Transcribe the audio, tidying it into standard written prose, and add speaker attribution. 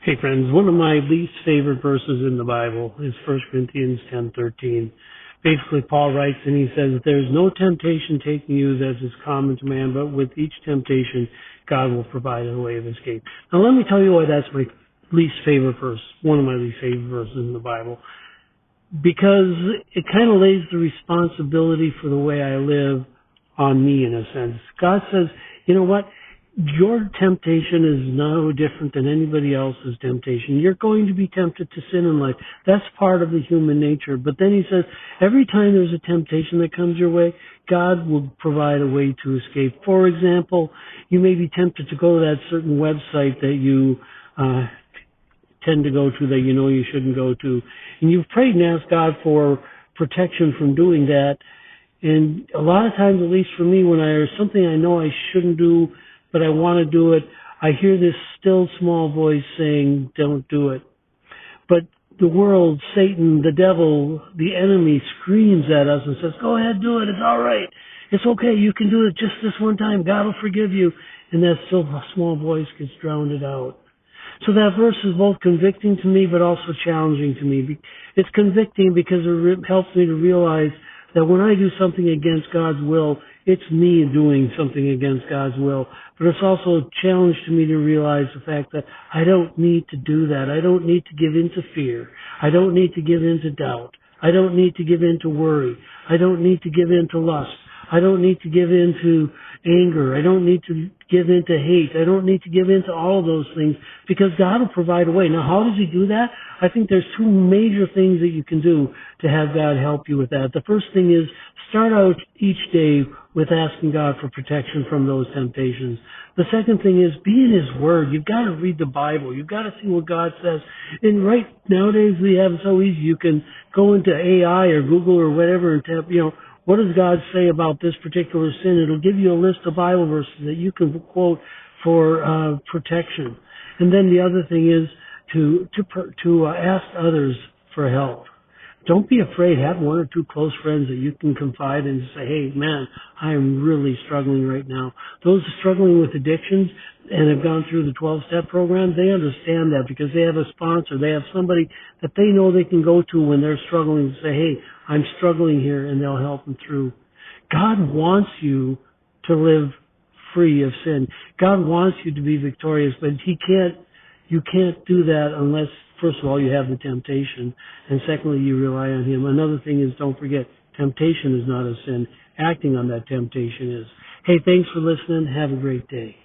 Speaker 1: Hey friends, one of my least favorite verses in the Bible is 1 Corinthians 10:13. Basically, Paul writes and he says, "There's no temptation taking you that is common to man, but with each temptation, God will provide a way of escape." Now let me tell you why that's my least favorite verse, one of my least favorite verses in the Bible. Because it kind of lays the responsibility for the way I live on me in a sense. God says, you know what? Your temptation is no different than anybody else's temptation. You're going to be tempted to sin in life. That's part of the human nature. But then he says, every time there's a temptation that comes your way, God will provide a way to escape. For example, you may be tempted to go to that certain website that you tend to go to that you know you shouldn't go to. And you've prayed and asked God for protection from doing that. And a lot of times, at least for me, when there's something I know I shouldn't do, but I want to do it, I hear this still small voice saying, don't do it. But the world, Satan, the devil, the enemy screams at us and says, go ahead, do it. It's all right. It's okay. You can do it just this one time. God will forgive you. And that still small voice gets drowned out. So that verse is both convicting to me, but also challenging to me. It's convicting because it helps me to realize that when I do something against God's will, it's me doing something against God's will. But it's also a challenge to me to realize the fact that I don't need to do that. I don't need to give in to fear. I don't need to give in to doubt. I don't need to give in to worry. I don't need to give in to lust. I don't need to give in to anger. I don't need to give in to hate. I don't need to give in to all of those things because God will provide a way. Now, how does he do that? I think there's two major things that you can do to have God help you with that. The first thing is start out each day with asking God for protection from those temptations. The second thing is be in his word. You've got to read the Bible. You've got to see what God says. And right nowadays we have it so easy. You can go into AI or Google or whatever and tap, what does God say about this particular sin? It'll give you a list of Bible verses that you can quote for protection. And then the other thing is to ask others for help. Don't be afraid. Have one or two close friends that you can confide in and say, hey, man, I am really struggling right now. Those struggling with addictions and have gone through the 12-step program, they understand that because they have a sponsor. They have somebody that they know they can go to when they're struggling to say, hey, I'm struggling here, and they'll help them through. God wants you to live free of sin. God wants you to be victorious, but you can't do that unless, first of all, you have the temptation, and secondly, you rely on him. Another thing is, don't forget, temptation is not a sin. Acting on that temptation is. Hey, thanks for listening. Have a great day.